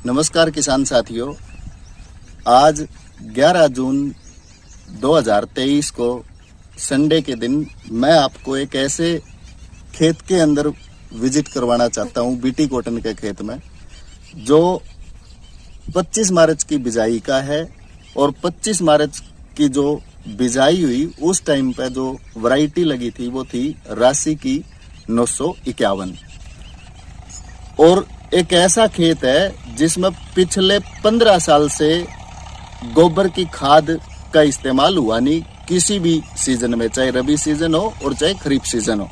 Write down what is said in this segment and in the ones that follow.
नमस्कार किसान साथियों, आज 11 जून 2023 को संडे के दिन मैं आपको एक ऐसे खेत के अंदर विजिट करवाना चाहता हूं, बीटी कॉटन के खेत में, जो 25 मार्च की बिजाई का है। और 25 मार्च की जो बिजाई हुई उस टाइम पे जो वैरायटी लगी थी वो थी राशि की 951। और एक ऐसा खेत है जिसमें पिछले 15 साल से गोबर की खाद का इस्तेमाल हुआ नहीं, किसी भी सीजन में, चाहे रबी सीजन हो और चाहे खरीफ सीजन हो।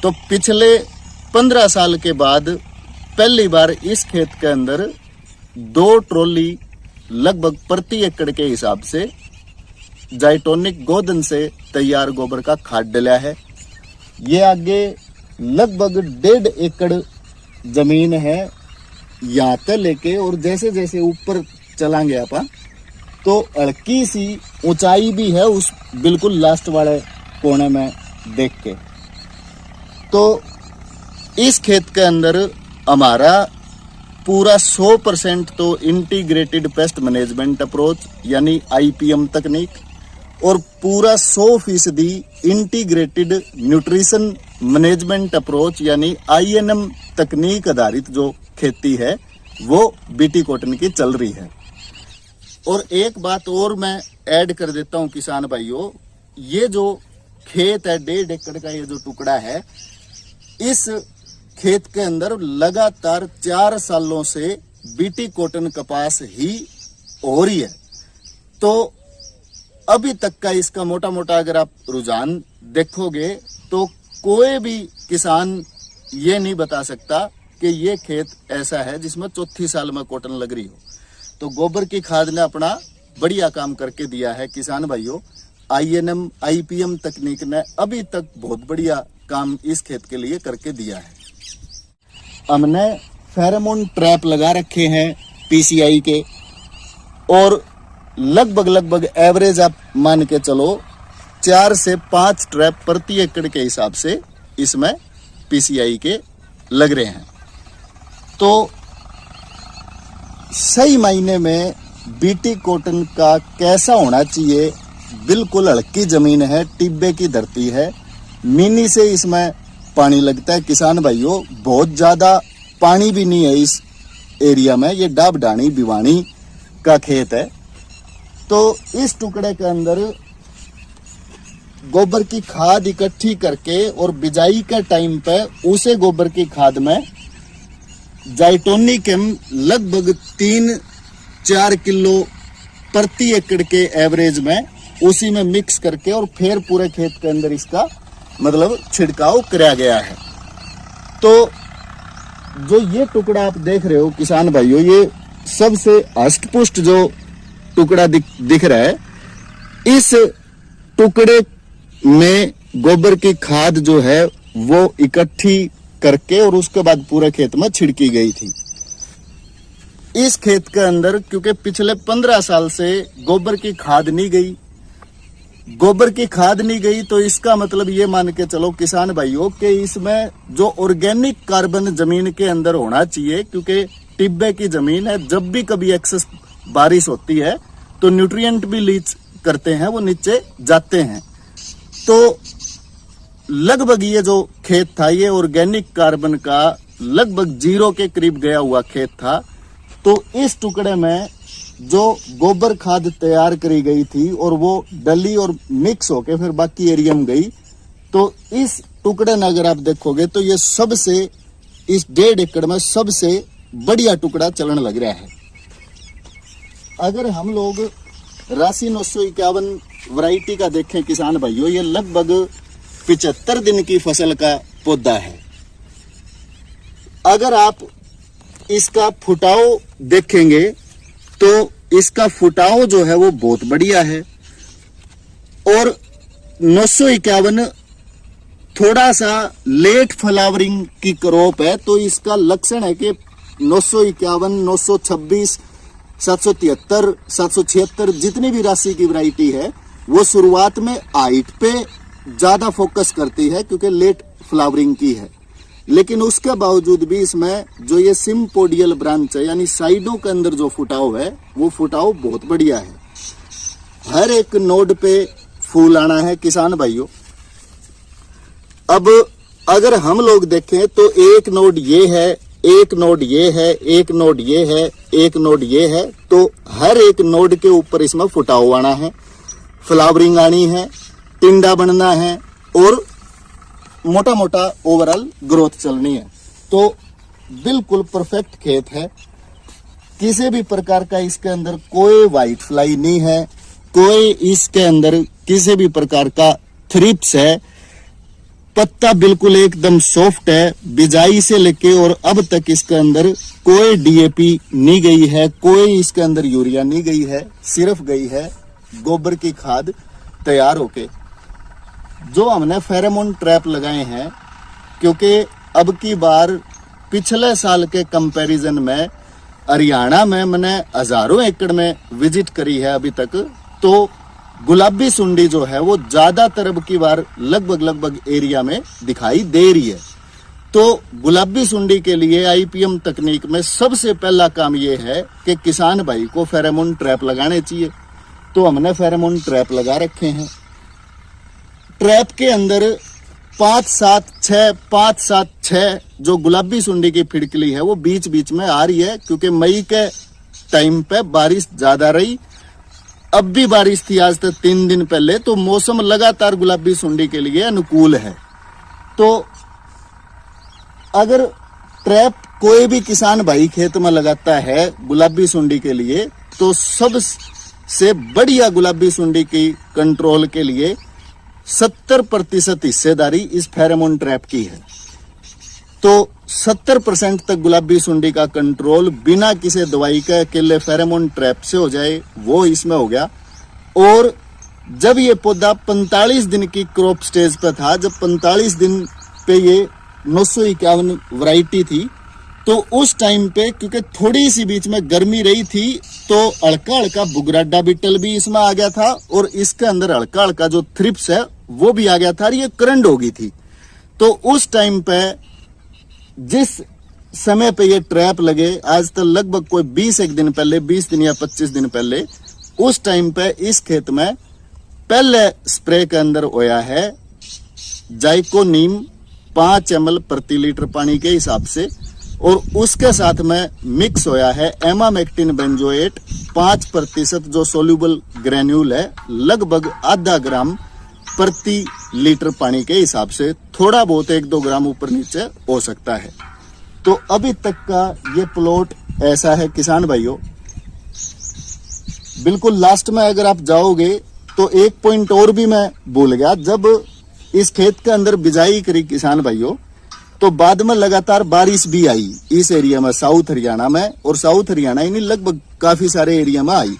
तो पिछले 15 साल के बाद पहली बार इस खेत के अंदर 2 ट्रॉली लगभग प्रति एकड़ के हिसाब से जाइटोनिक गोदन से तैयार गोबर का खाद डला है। ये आगे लगभग 1.5 एकड़ जमीन है यहाँ तक लेके, और जैसे जैसे ऊपर चलांगे अपन तो हल्की सी ऊंचाई भी है उस बिल्कुल लास्ट वाले कोने में देख के। तो इस खेत के अंदर हमारा पूरा 100% तो इंटीग्रेटेड पेस्ट मैनेजमेंट अप्रोच यानी IPM तकनीक और पूरा 100% इंटीग्रेटेड न्यूट्रिशन मैनेजमेंट अप्रोच यानी INM तकनीक आधारित जो खेती है वो बीटी कॉटन की चल रही है। और एक बात और मैं ऐड कर देता हूं किसान भाइयों, ये जो खेत है 1.5 एकड़ का, ये जो टुकड़ा है, इस खेत के अंदर लगातार 4 सालों से बीटी कॉटन कपास ही हो रही है। तो अभी तक का इसका मोटा मोटा अगर आप रुझान देखोगे तो कोई भी किसान ये नहीं बता सकता कि ये खेत ऐसा है जिसमें चौथी साल में कॉटन लग रही हो। तो गोबर की खाद ने अपना बढ़िया काम करके दिया है किसान भाइयों। INM IPM तकनीक ने अभी तक बहुत बढ़िया काम इस खेत के लिए करके दिया है। हमने फेरोमोन ट्रैप लगा रखे हैं PCI के, और लगभग एवरेज आप मान के चलो 4 से 5 ट्रैप प्रति एकड़ के हिसाब से इसमें PCI के लग रहे हैं। तो सही मायने में बीटी कॉटन का कैसा होना चाहिए, बिल्कुल हल्की जमीन है, टिब्बे की धरती है, मिनी से इसमें पानी लगता है किसान भाइयों, बहुत ज्यादा पानी भी नहीं है इस एरिया में। ये डाब डाणी भिवानी का खेत है। तो इस टुकड़े के अंदर गोबर की खाद इकट्ठी करके और बिजाई के टाइम पे उसे गोबर की खाद में जाइटोनिकम लगभग 3-4 किलो प्रति एकड़ के एवरेज में उसी में मिक्स करके और फिर पूरे खेत के अंदर इसका मतलब छिड़काव कराया गया है। तो जो ये टुकड़ा आप देख रहे हो किसान भाइयों, ये सबसे हष्ट-पुष्ट जो टुकड़ा दिख रहा है, इस टुकड़े में गोबर की खाद जो है वो इकट्ठी करके और उसके बाद पूरे खेत में छिड़की गई थी। इस खेत के अंदर क्योंकि पिछले 15 साल से गोबर की खाद नहीं गई, तो इसका मतलब ये मान के चलो किसान भाइयों कि इसमें जो ऑर्गेनिक कार्बन जमीन के अंदर होना चाहिए, क्योंकि टिब्बे की जमीन है, जब भी कभी एक्सेस बारिश होती है तो न्यूट्रिएंट भी लीच करते हैं, वो नीचे जाते हैं। तो लगभग ये जो खेत था ये ऑर्गेनिक कार्बन का लगभग 0 के करीब गया हुआ खेत था। तो इस टुकड़े में जो गोबर खाद तैयार करी गई थी और वो डली और मिक्स होके फिर बाकी एरिया में गई, तो इस टुकड़े में अगर आप देखोगे तो ये सबसे इस 1.5 एकड़ में सबसे बढ़िया टुकड़ा चलन लग रहा है। अगर हम लोग राशि 951 वैरायटी का देखें किसान भाइयों, ये लगभग 75 दिन की फसल का पौधा है। अगर आप इसका फुटाव देखेंगे तो इसका फुटाव जो है वो बहुत बढ़िया है। और 951 थोड़ा सा लेट फ्लावरिंग की क्रॉप है, तो इसका लक्षण है कि 951, 926, 773, 776 जितनी भी राशि की वैरायटी है वो शुरुआत में हाइट पे ज्यादा फोकस करती है क्योंकि लेट फ्लावरिंग की है। लेकिन उसके बावजूद भी इसमें जो ये सिम्पोडियल ब्रांच है यानी साइडों के अंदर जो फुटाव है वो फुटाव बहुत बढ़िया है। हर एक नोड पे फूल आना है किसान भाइयों। अब अगर हम लोग देखें तो एक नोड ये है, एक नोड ये है, एक नोड ये है, एक नोड ये है, तो हर एक नोड के ऊपर इसमें फुटाव आना है, फ्लावरिंग आनी है, टिंडा बनना है और मोटा मोटा ओवरऑल ग्रोथ चलनी है। तो बिल्कुल परफेक्ट खेत है, किसी भी प्रकार का इसके अंदर कोई व्हाइट फ्लाई नहीं है, कोई इसके अंदर किसी भी प्रकार का थ्रिप्स है, पत्ता बिल्कुल एकदम सॉफ्ट है। बिजाई से लेके और अब तक इसके अंदर कोई डीएपी नहीं गई है, कोई इसके अंदर यूरिया नहीं गई है, सिर्फ गई है गोबर की खाद तैयार होके। जो हमने फेरोमोन ट्रैप लगाए हैं, क्योंकि अब की बार पिछले साल के कंपैरिजन में हरियाणा में मैंने हजारों एकड़ में विजिट करी है अभी तक, तो गुलाबी सुंडी जो है वो ज्यादातर अब की बार लगभग एरिया में दिखाई दे रही है। तो गुलाबी सुंडी के लिए आईपीएम तकनीक में सबसे पहला काम ये है कि किसान भाई को फेरोमोन ट्रैप लगाने चाहिए। तो हमने फेरोमोन ट्रैप लगा रखे हैं। ट्रैप के अंदर 5-7-6 जो गुलाबी सुंडी की फिड़कली है वो बीच बीच में आ रही है, क्योंकि मई के टाइम पे बारिश ज्यादा रही। अब भी बारिश थी आज तक 3 दिन पहले, तो मौसम लगातार गुलाबी सुंडी के लिए अनुकूल है। तो अगर ट्रैप कोई भी किसान भाई खेत में लगाता है गुलाबी सुंडी के लिए, तो सबसे बढ़िया गुलाबी सुंडी की कंट्रोल के लिए 70% हिस्सेदारी इस फेरोमोन ट्रैप की है। तो 70% तक गुलाबी सुंडी का कंट्रोल बिना किसी दवाई के अकेले फेरोमोन ट्रैप से हो जाए, वो इसमें हो गया। और जब ये पौधा 45 दिन की क्रॉप स्टेज पे था, जब 45 दिन पे ये 951 वैरायटी थी, तो उस टाइम पे क्योंकि थोड़ी सी बीच में गर्मी रही थी, तो हल्का हल्का बुगराडा बिटल भी इसमें आ गया था और इसके अंदर हल्का हल्का जो थ्रिप्स है वो भी आ गया था और ये करंट हो गई थी। तो उस टाइम पे जिस समय पे ये ट्रैप लगे, आज तक लगभग कोई 20 दिन पहले, 20 दिन या 25 दिन पहले, उस टाइम पे इस खेत में पहले स्प्रे के अंदर होया है जाइकोनीम 5 ml प्रति लीटर पानी के हिसाब से, और उसके साथ में मिक्स होया है एमामेक्टिन बेंजोएट 5% जो सोल्यूबल ग्रेन्यूल है, लगभग आधा ग्राम प्रति लीटर पानी के हिसाब से। थोड़ा बहुत 1-2 ग्राम ऊपर नीचे हो सकता है। तो अभी तक का ये प्लॉट ऐसा है किसान भाइयों। बिल्कुल लास्ट में अगर आप जाओगे तो एक पॉइंट और भी मैं भूल गया। जब इस खेत के अंदर बिजाई करी किसान भाइयों, तो बाद में लगातार बारिश भी आई इस एरिया में, साउथ हरियाणा में, और साउथ हरियाणा ही नहीं लगभग काफी सारे एरिया में आई।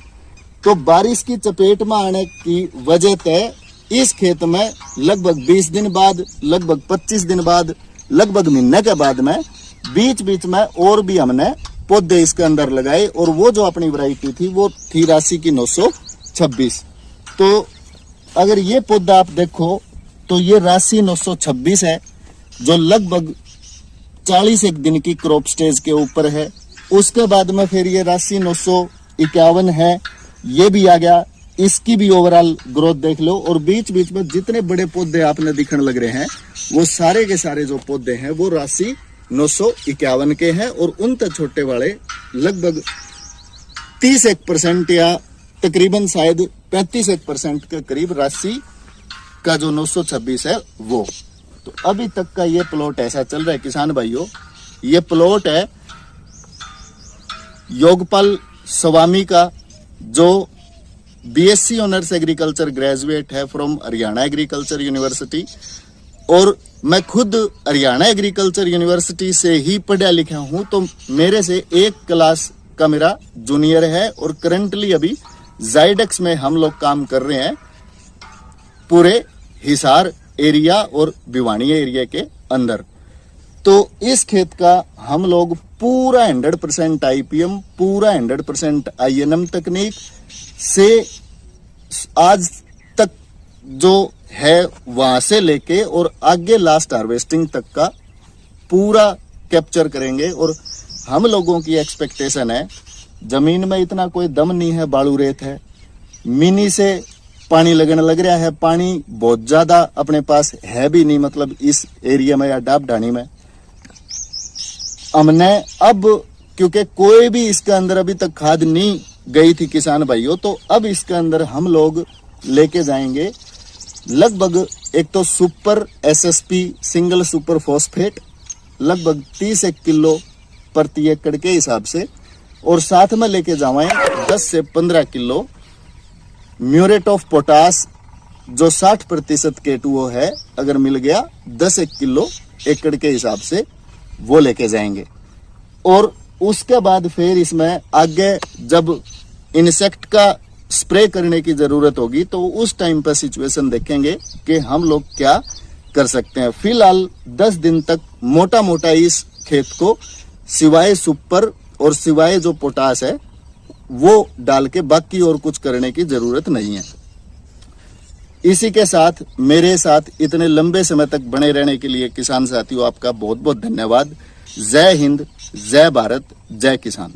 तो बारिश की चपेट में आने की वजह से इस खेत में लगभग 20 दिन बाद, लगभग 25 दिन बाद, लगभग महीने के बाद में बीच बीच में और भी हमने पौधे इसके अंदर लगाए, और वो जो अपनी वैरायटी थी वो थी राशि की 926। तो अगर ये पौधा आप देखो तो ये राशि 926 है, जो लगभग 41 दिन की क्रॉप स्टेज के ऊपर है। उसके बाद में फिर ये राशि 951 है, ये भी आ गया। इसकी भी ओवरऑल ग्रोथ देख लो, और बीच बीच में जितने बड़े पौधे आपने दिखने लग रहे हैं वो सारे के सारे जो पौधे हैं वो राशि 951 के हैं, और उन तक छोटे वाले लगभग 30% या तकरीबन शायद 35% के करीब राशि का जो 926 है वो। तो अभी तक का ये प्लॉट ऐसा चल रहा है किसान भाइयों। ये प्लॉट है योगपाल स्वामी का, जो बीएससी ऑनर्स एग्रीकल्चर ग्रेजुएट है फ्रॉम हरियाणा एग्रीकल्चर यूनिवर्सिटी, और मैं खुद हरियाणा एग्रीकल्चर यूनिवर्सिटी से ही पढ़ा लिखा हूं। तो मेरे से एक क्लास का मेरा जूनियर है, और करंटली अभी जाइडेक्स में हम लोग काम कर रहे हैं पूरे हिसार एरिया और भिवानी एरिया के अंदर। तो इस खेत का हम लोग पूरा 100% आईपीएम, पूरा 100% आईएनएम तकनीक से आज तक जो है वहां से लेके और आगे लास्ट हार्वेस्टिंग तक का पूरा कैप्चर करेंगे। और हम लोगों की एक्सपेक्टेशन है, जमीन में इतना कोई दम नहीं है, बालू रेत है, मिनी से पानी लगने लग रहा है। पानी बहुत ज्यादा अपने पास है भी नहीं, मतलब इस एरिया में या डाब ढाणी में। हमने अब, क्योंकि कोई भी इसके अंदर अभी तक खाद नहीं गई थी किसान भाइयों, तो अब इसके अंदर हम लोग लेके जाएंगे लगभग, एक तो super SSP single super phosphate लगभग 30 किलो प्रति एकड़ के हिसाब से, और साथ में लेके जावें 10 से 15 किलो म्यूरेट ऑफ पोटास जो 60% K2O है, अगर मिल गया 10 किलो एकड़ के हिसाब से वो लेके जाएंगे। और उसके बाद फिर इसमें आगे जब इंसेक्ट का स्प्रे करने की जरूरत होगी तो उस टाइम पर सिचुएशन देखेंगे कि हम लोग क्या कर सकते हैं। फिलहाल 10 दिन तक मोटा मोटा इस खेत को सिवाय सुपर और सिवाय जो पोटास है वो डाल के बाकी और कुछ करने की जरूरत नहीं है। इसी के साथ मेरे साथ इतने लंबे समय तक बने रहने के लिए किसान साथियों आपका बहुत बहुत धन्यवाद। जय हिंद, जय भारत, जय किसान।